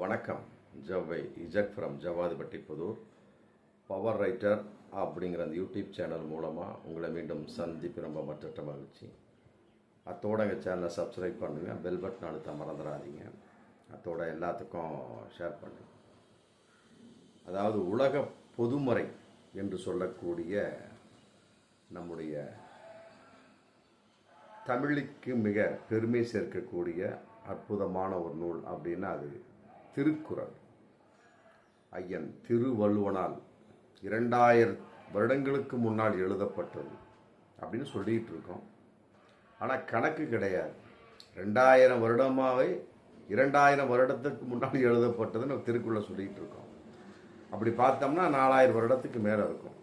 வணக்கம். ஜவ்வை இஜக் from Javadupatti Pudur. Power writer அப்படிங்கிற அந்த யூடியூப் சேனல் மூலமாக உங்களை மீண்டும் சந்திப்பு ரொம்ப மற்ற மகிழ்ச்சி. அத்தோட எங்கள் சேனலை சப்ஸ்கிரைப் பண்ணுங்கள், பெல் பட்டன் அழுத்த மறந்துடாதீங்க. அத்தோட எல்லாத்துக்கும் ஷேர் பண்ணுங்கள். அதாவது உலக பொதுமறை என்று சொல்லக்கூடிய நம்முடைய தமிழுக்கு மிக பெருமை சேர்க்கக்கூடிய அற்புதமான ஒரு நூல் அப்படின்னா அது திருக்குறள். ஐயன் திருவள்ளுவனால் 2000 வருடங்களுக்கு முன்னால் எழுதப்பட்டது அப்படின்னு சொல்லிகிட்டு இருக்கோம். ஆனால் கணக்கு கிடையாது. 2000 வருடமாகவே 2000 வருடத்துக்கு முன்னாடி எழுதப்பட்டதுன்னு திருக்குறளை சொல்லிகிட்டு இருக்கோம். அப்படி பார்த்தோம்னா 4000 வருடத்துக்கு மேலே இருக்கும்.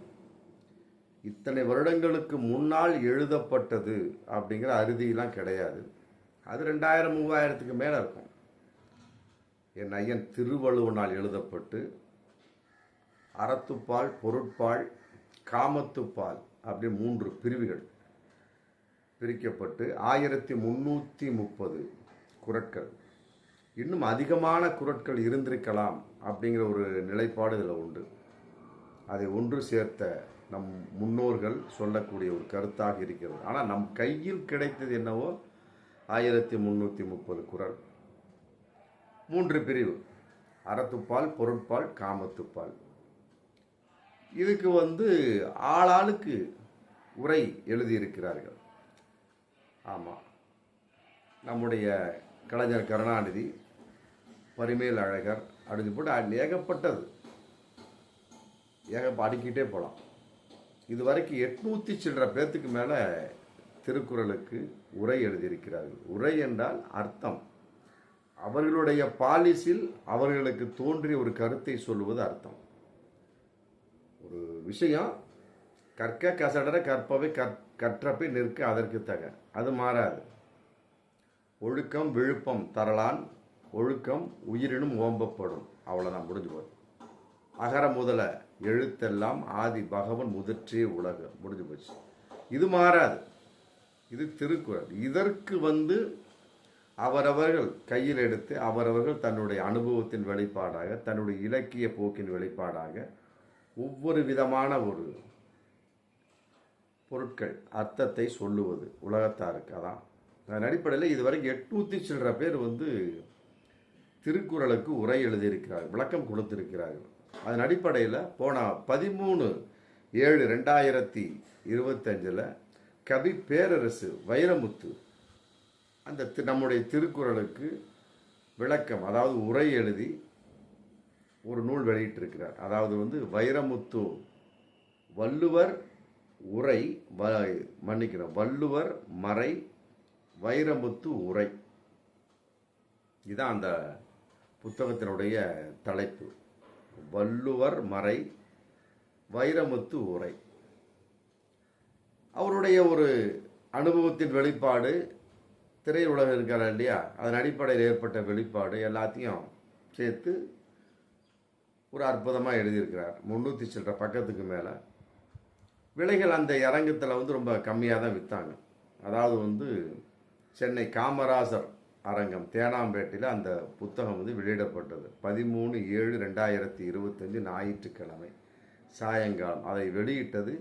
இத்தனை வருடங்களுக்கு முன்னால் எழுதப்பட்டது அப்படிங்கிற அறுதியெல்லாம் கிடையாது. அது 2000 3000க்கு மேலே இருக்கும். என் ஐயன் திருவள்ளுவனால் எழுதப்பட்டு அறத்துப்பால், பொருட்பால், காமத்துப்பால் அப்படி 3 பிரிவுகள் பிரிக்கப்பட்டு 1330 குறட்கள், இன்னும் அதிகமான குறட்கள் இருந்திருக்கலாம் அப்படிங்கிற ஒரு நிலைப்பாடு இதில் உண்டு. அதை ஒன்று சேர்த்த நம் முன்னோர்கள் சொல்லக்கூடிய ஒரு கருத்தாக இருக்கிறது. ஆனால் நம் கையில் கிடைத்தது என்னவோ 1330 குறள், 3 பிரிவு: அறத்துப்பால், பொருட்பால், காமத்துப்பால். இதுக்கு ஆளாளுக்கு உரை எழுதியிருக்கிறார்கள். ஆமாம், நம்முடைய கலைஞர் கருணாநிதி, பரிமேல் அழகர் அப்படின்னு போட்டு ஏகப்பட்டது அடுக்கிட்டே போகலாம். இது வரைக்கும் 800 சில்லற பேர்த்துக்கு மேலே திருக்குறளுக்கு உரை எழுதியிருக்கிறார்கள். உரை என்றால் அர்த்தம். அவர்களுடைய பாலிசில் அவர்களுக்கு தோன்றிய ஒரு கருத்தை சொல்லுவது அர்த்தம். ஒரு விஷயம் கற்க கசடர கற்பவை கற்றப்பை நிற்க அதற்கு தக, அது மாறாது. ஒழுக்கம் விழுப்பம் தரலான் ஒழுக்கம் உயிரினும் ஓம்பப்படும். அவ்வளோதான், முடிஞ்சு போகுது. அகர முதல எழுத்தெல்லாம் ஆதி பகவன் முதற்றே உலகம், முடிஞ்சு போச்சு. இது மாறாது. இது திருக்குறள். இதற்கு அவரவர்கள் கையில் எடுத்து அவரவர்கள் தன்னுடைய அனுபவத்தின் வெளிப்பாடாக, தன்னுடைய இலக்கிய போக்கின் வெளிப்பாடாக ஒவ்வொரு விதமான ஒரு பொருட்கள் அர்த்தத்தை சொல்லுவது உலகத்தாருக்கு. அதான் அதன் அடிப்படையில் இதுவரைக்கும் 800 சில்லற பேர் திருக்குறளுக்கு உரை எழுதியிருக்கிறார்கள், விளக்கம் கொடுத்திருக்கிறார்கள். அதன் அடிப்படையில் போன 13/7/2025 கவி பேரரசு வைரமுத்து அந்த நம்முடைய திருக்குறளுக்கு விளக்கம், அதாவது உரை எழுதி ஒரு நூல் வெளியிட்டிருக்கிறார். அதாவது வைரமுத்து வள்ளுவர் உரை, வள்ளுவர் மறை வைரமுத்து உரை. இதுதான் அந்த புத்தகத்தினுடைய தலைப்பு. வள்ளுவர் மறை வைரமுத்து உரை. அவருடைய ஒரு அனுபவத்தின் வெளிப்பாடு, திரையுலகம் இருக்கிற இல்லையா, அதன் அடிப்படையில் ஏற்பட்ட வெளிப்பாடு எல்லாத்தையும் சேர்த்து ஒரு அற்புதமாக எழுதியிருக்கிறார். 300 சில்லற பக்கத்துக்கு மேலே. விலைகள் அந்த அரங்கத்தில் ரொம்ப கம்மியாக தான் விற்றாங்க. அதாவது சென்னை காமராசர் அரங்கம் தேனாம்பேட்டையில் அந்த புத்தகம் வெளியிடப்பட்டது 13/7/2025 ஞாயிற்றுக்கிழமை சாயங்காலம். அதை வெளியிட்டது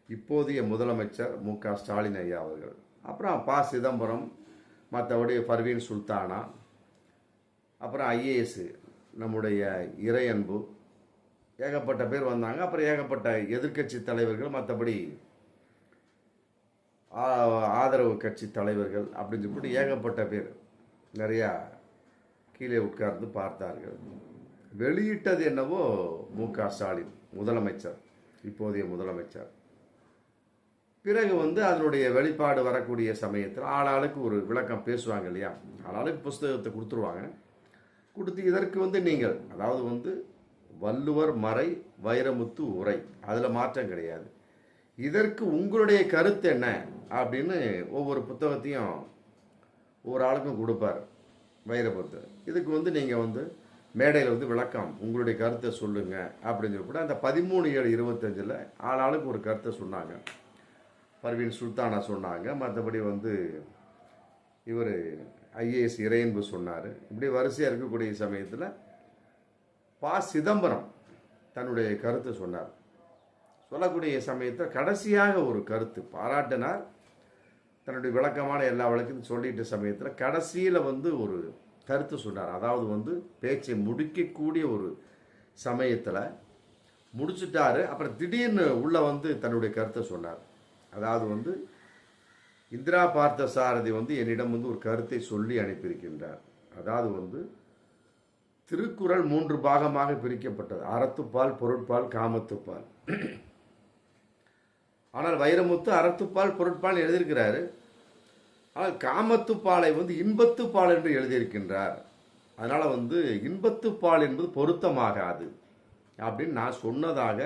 இப்போதைய முதலமைச்சர் மு.க. ஸ்டாலின் ஐயா அவர்கள். அப்புறம் ப. சிதம்பரம், மற்றபடி பர்வீன் சுல்தானா, அப்புறம் ஐஏஎஸ் நம்முடைய இறையன்பு, ஏகப்பட்ட பேர் வந்தாங்க. அப்புறம் ஏகப்பட்ட எதிர்கட்சி தலைவர்கள், மற்றபடி ஆதரவு கட்சி தலைவர்கள் அப்படின்னு சொல்லிட்டு ஏகப்பட்ட பேர் நிறையா கீழே உட்கார்ந்து பார்த்தார்கள். வெளியிட்டது என்னவோ மு.க. ஸ்டாலின் முதலமைச்சர், இப்போதைய முதலமைச்சர். பிறகு அதனுடைய வெளிப்பாடு வரக்கூடிய சமயத்தில் ஆளாளுக்கு ஒரு விளக்கம் பேசுவாங்க இல்லையா, ஆளாளுக்கு புஸ்தகத்தை கொடுத்துருவாங்க. கொடுத்து இதற்கு நீங்கள் அதாவது வள்ளுவர் மறை வைரமுத்து உரை, அதில் மாற்றம் கிடையாது, இதற்கு உங்களுடைய கருத்து என்ன அப்படின்னு ஒவ்வொரு புத்தகத்தையும் ஒவ்வொரு ஆளுக்கும் கொடுப்பார் வைரமுத்து. இதுக்கு நீங்கள் மேடையில் விளக்கம், உங்களுடைய கருத்தை சொல்லுங்க அப்படின்னு சொல்லி கூட அந்த 13/7/25 ஆளாளுக்கு ஒரு கருத்தை சொன்னாங்க. பர்வீன் சுல்தானா சொன்னாங்க, மற்றபடி இவர் ஐஏஎஸ் இறையன்பு சொன்னார். இப்படி வரிசையாக இருக்கக்கூடிய சமயத்தில் சிதம்பரம் தன்னுடைய கருத்தை சொன்னார். சொல்லக்கூடிய சமயத்தில் கடைசியாக ஒரு கருத்து பாராட்டினார். தன்னுடைய விளக்கமான எல்லா வழக்கையும் சொல்லிட்ட சமயத்தில் கடைசியில் ஒரு கருத்து சொன்னார். அதாவது பேச்சை முடிக்கக்கூடிய ஒரு சமயத்தில் முடிச்சுட்டாரு. அப்புறம் திடீர்னு உள்ள தன்னுடைய கருத்தை சொன்னார். அதாவது இந்திரா பார்த்த சாரதி என்னிடம் ஒரு கருத்தை சொல்லி அனுப்பியிருக்கின்றார். அதாவது திருக்குறள் 3 பாகமாக பிரிக்கப்பட்டது. அறத்துப்பால், பொருட்பால், காமத்துப்பால். ஆனால் வைரமுத்து அறத்துப்பால் பொருட்பால் எழுதியிருக்கிறாரு. ஆனால் காமத்துப்பாலை இன்பத்துப்பால் என்று எழுதியிருக்கின்றார். அதனால இன்பத்துப்பால் என்பது பொருத்தமாகாது அப்படின்னு நான் சொன்னதாக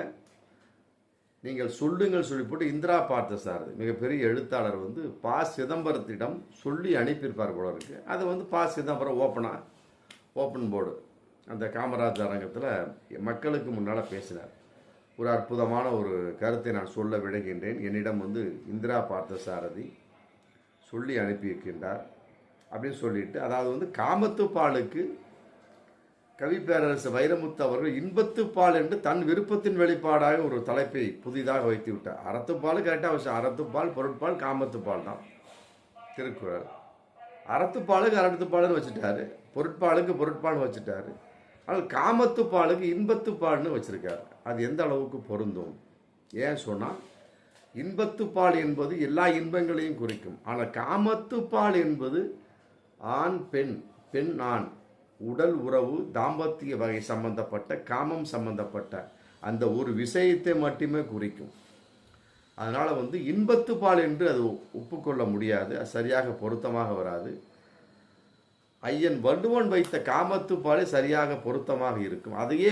நீங்கள் சொல்லுங்கள் சொல்லி போட்டு இந்திரா பார்த்த சாரதி மிகப்பெரிய எழுத்தாளர் சிதம்பரத்திடம் சொல்லி அனுப்பியிருப்பார் போல இருக்கு. அதை சிதம்பரம் ஓப்பன் போர்டு அந்த காமராஜ் அரங்கத்தில் மக்களுக்கு முன்னால் பேசினார். ஒரு அற்புதமான ஒரு கருத்தை நான் சொல்ல விடுகின்றேன். என்னிடம் இந்திரா பார்த்த சாரதி சொல்லி அனுப்பியிருக்கின்றார் அப்படின்னு சொல்லிட்டு, அதாவது காமத்துப்பாலுக்கு கவிப்பேரரசு வைரமுத்து அவர்கள் இன்பத்துப்பால் என்று தன் விருப்பத்தின் வெளிப்பாடாக ஒரு தலைப்பை புதிதாக வைத்து விட்டார். அறத்துப்பால் கரெக்டாக வச்சு, அறத்துப்பால், பொருட்பால், காமத்துப்பால் தான் திருக்குறள். அறத்துப்பாலுக்கு அறத்துப்பால்னு வச்சுட்டாரு, பொருட்பாலுக்கு பொருட்பால் வச்சுட்டாரு. ஆனால் காமத்துப்பாலுக்கு இன்பத்துப்பால்னு வச்சிருக்காரு. அது எந்த அளவுக்கு பொருந்தும்? ஏன் சொன்னால் இன்பத்துப்பால் என்பது எல்லா இன்பங்களையும் குறிக்கும். ஆனால் காமத்துப்பால் என்பது ஆண் பெண், பெண் ஆண், உடல் உறவு, தாம்பத்திய வகை சம்பந்தப்பட்ட, காமம் சம்பந்தப்பட்ட அந்த ஒரு விஷயத்தை மட்டுமே குறிக்கும். அதனால் இன்பத்துப்பால் என்று அது ஒப்புக்கொள்ள முடியாது. அது சரியாக பொருத்தமாக வராது. ஐயன் வள்ளுவன் வைத்த காமத்துப்பாலே சரியாக பொருத்தமாக இருக்கும். அதையே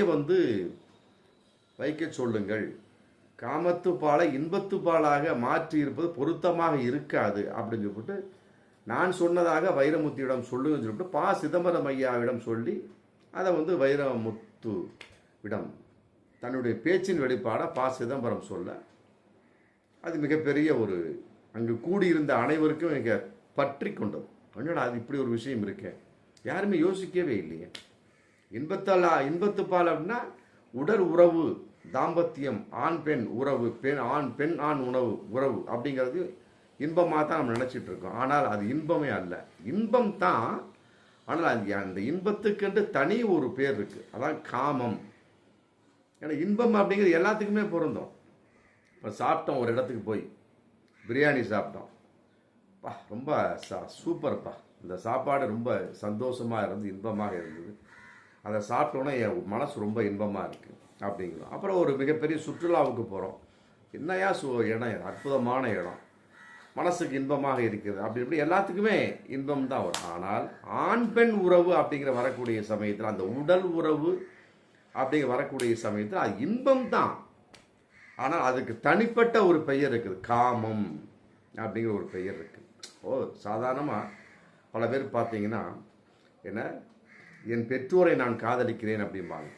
வைக்க சொல்லுங்கள். காமத்துப்பாலை இன்பத்துப்பாலாக மாற்றி இருப்பது பொருத்தமாக இருக்காது அப்படின்னு சொல்லிட்டு நான் சொன்னதாக வைரமுத்தியிடம் சொல்லுங்கன்னு சொல்லிட்டு சிதம்பரம் ஐயாவிடம் சொல்லி அதை வைரமுத்துவிடம் தன்னுடைய பேச்சின் வெளிப்பாட சிதம்பரம் சொல்ல அது மிகப்பெரிய ஒரு அங்கு கூடியிருந்த அனைவருக்கும் மிக பற்றி கொண்டது. என்னடா அது இப்படி ஒரு விஷயம் இருக்கே, யாருமே யோசிக்கவே இல்லையே. இன்பத்துப்பால் அப்படின்னா உடல் உறவு, தாம்பத்தியம், ஆண் பெண் உறவு, பெண் ஆண் உறவு அப்படிங்கிறது இன்பமாக தான் நம்ம நினைச்சிட்டு இருக்கோம். ஆனால் அது இன்பமே அல்ல. இன்பம் தான், ஆனால் அந்த இன்பத்துக்கென்று தனி ஒரு பேர் இருக்கு, அதான் காமம். ஏன்னா இன்பம் அப்படிங்கிறது எல்லாத்துக்குமே பொருந்தும். இப்போ சாப்பிட்டோம், ஒரு இடத்துக்கு போய் பிரியாணி சாப்பிட்டோம், ரொம்ப சூப்பர்ப்பா, இந்த சாப்பாடு ரொம்ப சந்தோஷமாக இருந்து இன்பமாக இருந்தது, அதை சாப்பிட்டோன்னே என் மனசு ரொம்ப இன்பமாக இருக்குது அப்படிங்கிறோம். அப்புறம் ஒரு மிகப்பெரிய சுற்றுலாவுக்கு போகிறோம், என்னையா இடம், அற்புதமான இடம், மனசுக்கு இன்பமாக இருக்கிறது அப்படி இப்படி எல்லாத்துக்குமே இன்பம் தான் வரும். ஆனால் ஆண் பெண் உறவு அப்படிங்கிற வரக்கூடிய சமயத்தில், அந்த உடல் உறவு அப்படிங்கிற வரக்கூடிய சமயத்தில் அது இன்பம் தான். ஆனால் அதுக்கு தனிப்பட்ட ஒரு பெயர் இருக்குது, காமம் அப்படிங்கிற ஒரு பெயர் இருக்குது. சாதாரணமாக பல பேர் பார்த்தீங்கன்னா என்ன, என் பெற்றோரை நான் காதலிக்கிறேன் அப்படிம்பாங்க.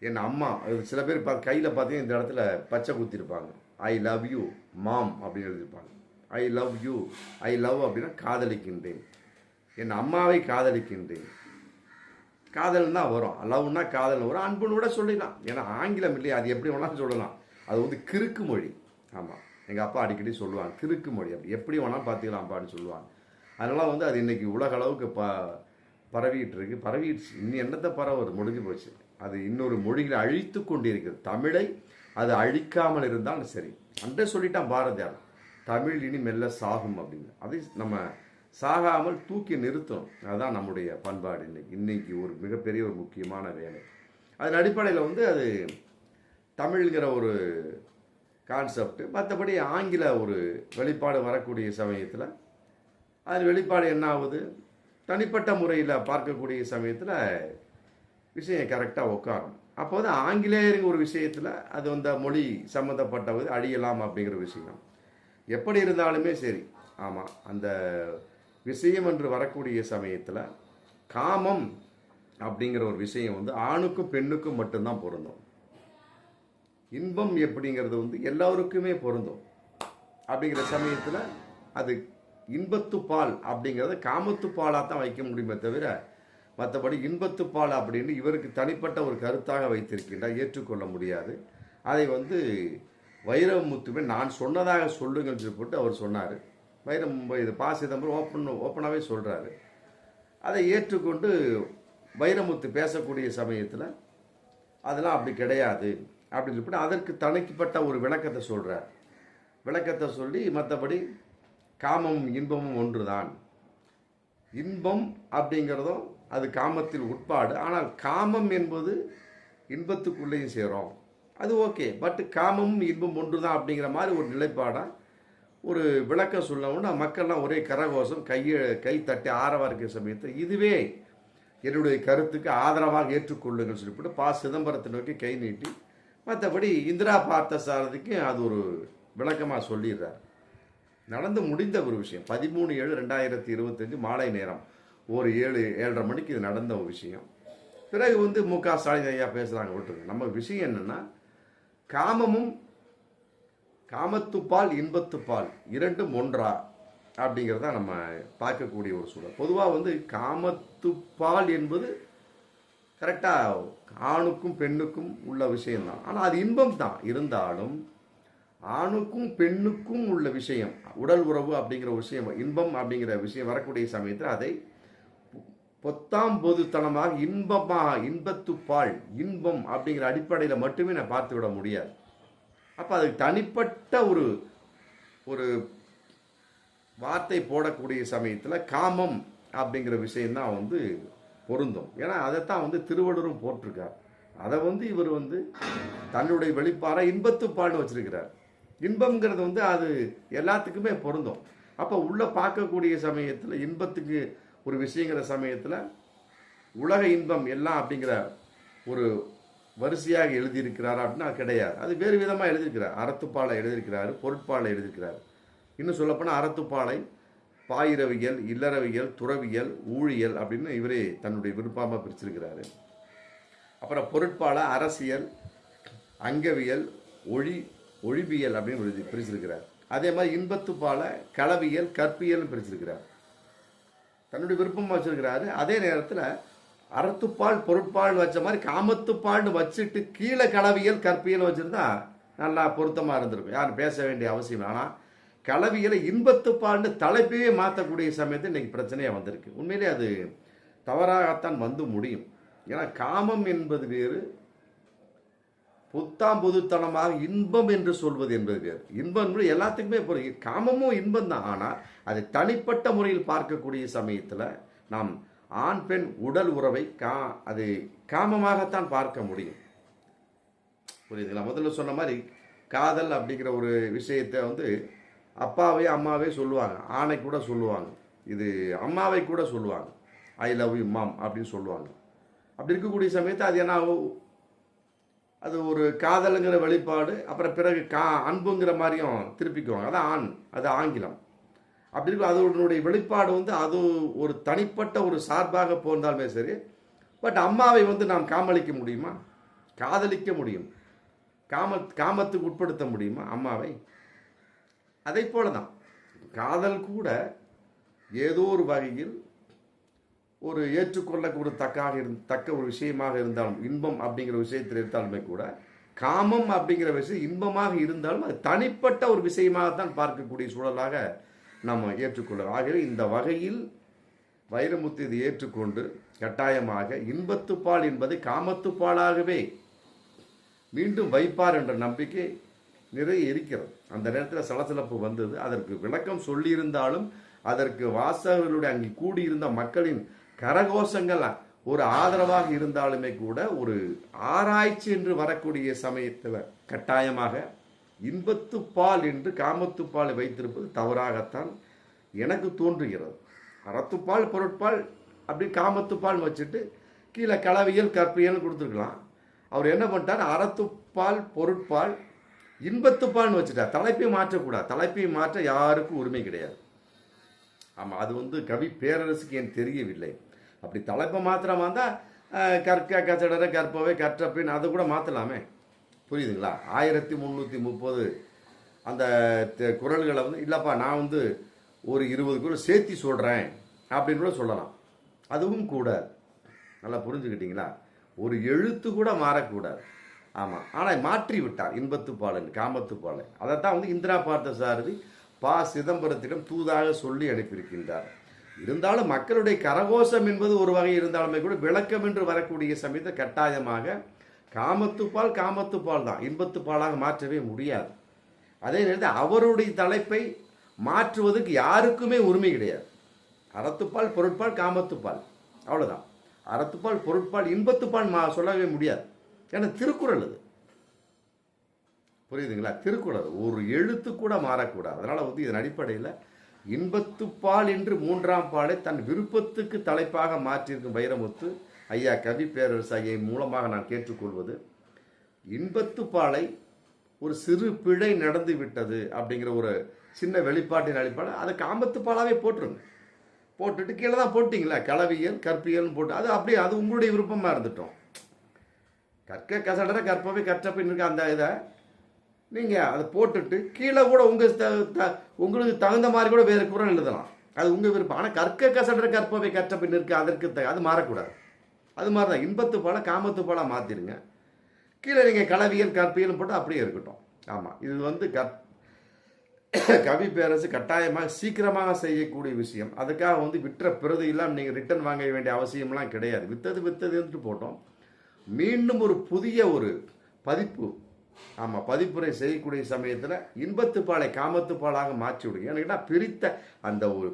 என் அம்மா, சில பேர் கையில் பார்த்தீங்கன்னா இந்த இடத்துல பச்சை குத்திருப்பாங்க, ஐ லவ் யூ மாம் அப்படின்னு எழுதியிருப்பாங்க. I love you, I love அப்படின்னா காதலிக்கின்றேன், என் அம்மாவை காதலிக்கின்றேன். காதல் தான் வரும், லவ்னா காதல் வரும், அன்புன்னு கூட சொல்லிடலாம். ஏன்னா ஆங்கிலம் இல்லையா, அது எப்படி வேணாலும் சொல்லலாம். அது கிறுக்கு மொழி. ஆமாம், எங்கள் அப்பா அடிக்கடி சொல்லுவாங்க, கிறுக்கு மொழி, அப்படி எப்படி வேணாலும் பார்த்துக்கலாம்ப்பான்னு சொல்லுவாங்க. அதனால் அது இன்னைக்கு உலக அளவுக்கு பரவிட்டு இருக்கு, பரவிடுச்சு. இன்னும் என்னத்தை பரவுறது, முடிஞ்சு போச்சு. அது இன்னொரு மொழிகளை அழித்து கொண்டு இருக்கிறது. தமிழை அது அழிக்காமல் இருந்தால் சரி. அன்றே சொல்லிட்டான் பாரதியார், தமிழ் இனி மெல்ல சாகும் அப்படின்னு. அதை நம்ம சாகாமல் தூக்கி நிறுத்தணும். அதுதான் நம்முடைய பண்பாடு. இன்னைக்கு ஒரு மிகப்பெரிய ஒரு முக்கியமான வேலை. அதன் அடிப்படையில் அது தமிழ்ங்கிற ஒரு கான்செப்ட். மற்றபடி ஆங்கில ஒரு வெளிப்பாடு வரக்கூடிய சமயத்தில் அது வெளிப்பாடு என்ன ஆகுது, தனிப்பட்ட முறையில் பார்க்கக்கூடிய சமயத்தில் விஷயம் கரெக்டாக உட்காரும். அப்போ ஆங்கிலேயருங்க ஒரு விஷயத்தில் அது மொழி சம்மந்தப்பட்டது அழியலாம் அப்படிங்கிற விஷயம். எப்படி இருந்தாலுமே சரி, ஆமாம், அந்த விஷயம் என்று வரக்கூடிய சமயத்தில் காமம் அப்படிங்கிற ஒரு விஷயம் ஆணுக்கும் பெண்ணுக்கும் மட்டும்தான் பொருந்தும். இன்பம் எப்படிங்கிறது எல்லோருக்குமே பொருந்தும். அப்படிங்கிற சமயத்தில் அது இன்பத்துப்பால் அப்படிங்கிறத காமத்துப்பாலாக தான் வைக்க முடியுமே தவிர மற்றபடி இன்பத்துப்பால் அப்படின்னு இவருக்கு தனிப்பட்ட ஒரு கருத்தாக வைத்திருக்கின்றார், ஏற்றுக்கொள்ள முடியாது. அதை வைரமுத்துவே நான் சொன்னதாக சொல்லுங்கன்னு சொல்லி போட்டு அவர் சொன்னார். இது ப. சிதம்பரம் ஓப்பனாகவே சொல்கிறாரு. அதை ஏற்றுக்கொண்டு வைரமுத்து பேசக்கூடிய சமயத்தில் அதெல்லாம் அப்படி கிடையாது அப்படின்னு சொல்லிட்டு அதற்கு தனிக்கப்பட்ட ஒரு விளக்கத்தை சொல்கிறார். விளக்கத்தை சொல்லி மற்றபடி காமமும் இன்பமும் ஒன்றுதான், இன்பம் அப்படிங்கிறதும் அது காமத்தில் உட்பாடு, ஆனால் காமம் என்பது இன்பத்துக்குள்ளேயும் சேரும், அது ஓகே, பட் காமமும் இன்பம் ஒன்று தான் அப்படிங்கிற மாதிரி ஒரு நிலைப்பாடாக ஒரு விளக்கம் சொல்லணும்னா மக்கள்லாம் ஒரே கரகோஷம் கை தட்டி ஆரவாக இருக்கிற சமயத்தில் இதுவே என்னுடைய கருத்துக்கு ஆதரவாக ஏற்றுக்கொள்ளுங்கள் சொல்லிவிட்டு ப. சிதம்பரத்தை நோக்கி கை நீட்டி மற்றபடி இந்திரா பார்த்தசாரதிக்கு அது ஒரு விளக்கமாக சொல்லிடுறார். நடந்து முடிந்த ஒரு விஷயம் 13/7/2025 மாலை நேரம் ஒரு 7-7:30 மணிக்கு இது நடந்த ஒரு விஷயம். பிறகு மு.க. ஸ்டாலின் ஐயா பேசுகிறாங்க. விட்டுருங்க. நம்ம விஷயம் என்னென்னா காமத்துப்பால் இன்பத்துப்பால் இரண்டும் ஒன்றா அப்படிங்கிறத நம்ம பார்க்கக்கூடிய ஒரு சூழல். பொதுவாக காமத்துப்பால் என்பது கரெக்டாக ஆணுக்கும் பெண்ணுக்கும் உள்ள விஷயம்தான், ஆனால் அது இன்பம் தான். இருந்தாலும் ஆணுக்கும் பெண்ணுக்கும் உள்ள விஷயம் உடல் உறவு அப்படிங்கிற விஷயம், இன்பம் அப்படிங்கிற விஷயம் வரக்கூடிய சமயத்தில் அதை பொத்தாம் பொதுத்தனமாக இன்பத்துப்பால் இன்பம் அப்படிங்கிற அடிப்படையில் மட்டுமே நான் பார்த்து விட முடியாது. அப்போ அதுக்கு தனிப்பட்ட ஒரு வார்த்தை போடக்கூடிய சமயத்தில் காமம் அப்படிங்கிற விஷயம்தான் பொருந்தும். ஏன்னா அதைத்தான் திருவள்ளுவரும் போட்டிருக்கார். அதை இவர் தன்னுடைய வெளிப்பார இன்பத்துப்பால்னு வச்சிருக்கிறார். இன்பம்ங்கிறது அது எல்லாத்துக்குமே பொருந்தும். அப்போ உள்ள பார்க்கக்கூடிய சமயத்தில் இன்பத்துக்கு ஒரு விஷயங்கிற சமயத்தில் உலக இன்பம் எல்லாம் அப்படிங்கிற ஒரு வரிசையாக எழுதியிருக்கிறார் அப்படின்னா கிடையாது. அது வேறு விதமாக எழுதியிருக்கிறார். அறத்துப்பாலை எழுதியிருக்கிறாரு, பொருட்பாலை எழுதியிருக்கிறார். இன்னும் சொல்லப்போனால் அறத்துப்பாலை பாயிரவியல், இல்லறவியல், துறவியல், ஊழியல் அப்படின்னு இவரே தன்னுடைய விருப்பமாக பிரிச்சிருக்கிறாரு. அப்புறம் பொருட்பாலை அரசியல், அங்கவியல், ஒழிபியல் அப்படின்னு பிரிச்சிருக்கிறார். அதே மாதிரி இன்பத்துப்பாலை களவியல், கற்பியல் பிரிச்சிருக்கிறார். தன்னுடைய விருப்பமாக வச்சிருக்கிறாரு. அதே நேரத்தில் அறத்துப்பால் பொருட்பால் வச்ச மாதிரி காமத்துப்பால்னு வச்சுட்டு கீழே களவியல் கற்பியல் வச்சிருந்தா நல்லா பொருத்தமாக இருந்திருக்கும், யாரும் பேச வேண்டிய அவசியம். ஆனால் களவியலை இன்பத்துப்பால்னு தலைப்பையே மாற்றக்கூடிய சமயத்தில் இன்னைக்கு பிரச்சனையாக வந்திருக்கு. உண்மையிலே அது தவறாகத்தான் முடியும். ஏன்னா காமம் என்பது வேறு, புத்தாம் பொதுத்தனமாக இன்பம் என்று சொல்வது என்பது வேறு. இன்பம் என்பது எல்லாத்துக்குமே பொருள். காமமும் இன்பம் தான். ஆனால் அது தனிப்பட்ட முறையில் பார்க்கக்கூடிய சமயத்தில் நாம் ஆண் பெண் உடல் உறவை அது காமமாகத்தான் பார்க்க முடியும். புரியுதுங்களா? முதல்ல சொன்ன மாதிரி காதல் அப்படிங்கிற ஒரு விஷயத்தை அப்பாவே அம்மாவே சொல்லுவாங்க, ஆணை கூட சொல்லுவாங்க, இது அம்மாவை கூட சொல்லுவாங்க, ஐ லவ் யூ மாம் அப்படின்னு சொல்லுவாங்க. அப்படி இருக்கக்கூடிய சமயத்தை அது என்ன, அது ஒரு காதலுங்கிற வெளிப்பாடு. அப்புறம் பிறகு அன்புங்கிற மாதிரியும் திருப்பிக்குவாங்க. அதான் ஆண், அது ஆங்கிலம். அப்படி இருக்கும். அதனுடைய வெளிப்பாடு அது ஒரு தனிப்பட்ட ஒரு சார்பாக போந்தாலுமே சரி. பட் அம்மாவை நாம் காமளிக்க முடியுமா? காதலிக்க முடியும். காமத்துக்கு உட்படுத்த முடியுமா அம்மாவை? அதை போல தான் காதல் கூட ஏதோ ஒரு வகையில் ஒரு ஏற்றுக்கொள்ள ஒரு தக்க ஒரு விஷயமாக இருந்தாலும், இன்பம் அப்படிங்கிற விஷயத்தில் இருந்தாலுமே கூட காமம் அப்படிங்கிற விஷயம் இன்பமாக இருந்தாலும் அது தனிப்பட்ட ஒரு விஷயமாகத்தான் பார்க்கக்கூடிய சூழலாக நாம் ஏற்றுக்கொள்ளலாம். ஆகவே இந்த வகையில் வைரமுத்து இதை ஏற்றுக்கொண்டு கட்டாயமாக இன்பத்துப்பால் என்பதை காமத்துப்பாலாகவே மீண்டும் வைப்பார் என்ற நம்பிக்கை நிறைய இருக்கிறது. அந்த நேரத்தில் சலசலப்பு வந்தது. அதற்கு விளக்கம் சொல்லியிருந்தாலும் அதற்கு வாசகர்களுடைய அங்கே கூடியிருந்த மக்களின் கரகோஷங்கள் ஒரு ஆதரவாக இருந்தாலுமே கூட ஒரு ஆராய்ச்சி என்று வரக்கூடிய சமயத்தில் கட்டாயமாக இன்பத்துப்பால் என்று காமத்துப்பாலை வைத்திருப்பது தவறாகத்தான் எனக்கு தோன்றுகிறது. அறத்துப்பால் பொருட்பால் அப்படி காமத்துப்பால் வச்சுட்டு கீழே களவியல் கற்பியல் கொடுத்துருக்கலாம். அவர் என்ன பண்ணிட்டார், அறத்துப்பால் பொருட்பால் இன்பத்துப்பால்னு வச்சுட்டார். தலைப்பை மாற்றக்கூடாது. தலைப்பை மாற்ற யாருக்கும் உரிமை கிடையாது. ஆமாம், அது கவி பேரரசுக்கு ஏன் தெரியவில்லை. அப்படி தலைப்பை மாத்திரமா இருந்தால் கற்க கச்சடர கற்பவை கற்றப்பின் அதை கூட மாற்றலாமே. புரியுதுங்களா? 1330 அந்த குறள்களை இல்லைப்பா நான் ஒரு 20 குரல் சேர்த்தி சொல்கிறேன் அப்படின்னு கூட சொல்லலாம். அதுவும் கூடாது. நல்லா புரிஞ்சுக்கிட்டீங்களா? ஒரு எழுத்து கூட மாறக்கூடாது. ஆமாம். ஆனால் மாற்றி விட்டார் இன்பத்துப்பாலன் காமத்துப்பாலை. அதைத்தான் வந்து இந்திரா பார்த்த சாரதி சிதம்பரத்திடம் தூதாக சொல்லி அனுப்பியிருக்கின்றார். இருந்தாலும் மக்களுடைய கரகோஷம் என்பது ஒரு வகை இருந்தாலுமே கூட விளக்கம் என்று வரக்கூடிய சமயத்தை கட்டாயமாக காமத்துப்பால் தான், இன்பத்துப்பாலாக மாற்றவே முடியாது. அதே நேரத்தில் அவருடைய தலைப்பை மாற்றுவதற்கு யாருக்குமே உரிமை கிடையாது. அறத்துப்பால், பொருட்பால், காமத்துப்பால், அவ்வளோதான். அறத்துப்பால், பொருட்பால், இன்பத்துப்பால் சொல்லவே முடியாது. ஏன்னா திருக்குறள் அது, புரியுதுங்களா? திருக்குறள் ஒரு எழுத்து கூட மாறக்கூடாது. அதனால வந்து இதன் அடிப்படையில் இன்பத்துப்பால் என்று 3ஆம் பாலை தன் விருப்பத்துக்கு தலைப்பாக மாற்றியிருக்கும் வைரமுத்து ஐயா கவி பேரரசு ஐயா மூலமாக நான் கேட்டுக்கொள்வது, இன்பத்துப்பாலை ஒரு சிறு பிழை நடந்து விட்டது அப்படிங்கிற ஒரு சின்ன வெளிப்பாட்டின் அடிப்படையில் அதை காமத்துப்பாலாவே போட்டுருங்க. போட்டுட்டு கீழே தான் போட்டிங்களா களவியல் கற்பியல்னு போட்டு அது அப்படியே அது உங்களுடைய விருப்பமாக இருந்துட்டோம். கற்க கசடர கற்பவை கற்றப்பின் இருக்க அந்த இதை நீங்கள் அதை போட்டுட்டு கீழே கூட உங்களுக்கு தகுந்த மாதிரி கூட வேறு குரல் எழுதலாம். அது உங்கள் விருப்பம். ஆனால் கற்க கசடர கற்பவை கற்றப்பின் இருக்க அதற்கு அது மாறக்கூடாது. அது மாதிரி தான் இன்பத்துப்பாலை காமத்துப்பாலாக மாற்றிடுங்க. கீழே நீங்கள் களவியல் கற்பியல் போட்டு அப்படியே இருக்கட்டும். ஆமாம், இது வந்து கவி பேரரசு கட்டாயமாக சீக்கிரமாக செய்யக்கூடிய விஷயம். அதுக்காக வந்து விற்ற பிரதி இல்லாமல் நீங்கள் ரிட்டர்ன் வாங்க வேண்டிய அவசியம்லாம் கிடையாது. வித்ததுன்ட்டு போட்டோம். மீண்டும் ஒரு புதிய ஒரு பதிப்பு, ஆமாம், பதிப்புரை செய்யக்கூடிய சமயத்தில் இன்பத்துப்பாலை காமத்துப்பாலாக மாற்றி விடுங்க. ஏன்னா பிரித்த அந்த ஒரு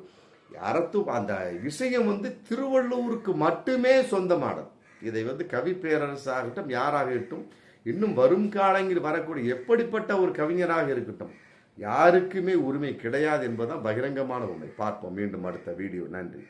அந்த விஷயம் வந்து திருவள்ளுவருக்கு மட்டுமே சொந்தமானது. இதை வந்து கவி பேரரசாகட்டும் யாராகட்டும் இன்னும் வரும் காலங்களில் வரக்கூடிய எப்படிப்பட்ட ஒரு கவிஞராக இருக்கட்டும் யாருக்குமே உரிமை கிடையாது என்பதுதான் பகிரங்கமான உண்மை. பார்ப்போம் மீண்டும் அடுத்த வீடியோ. நன்றி.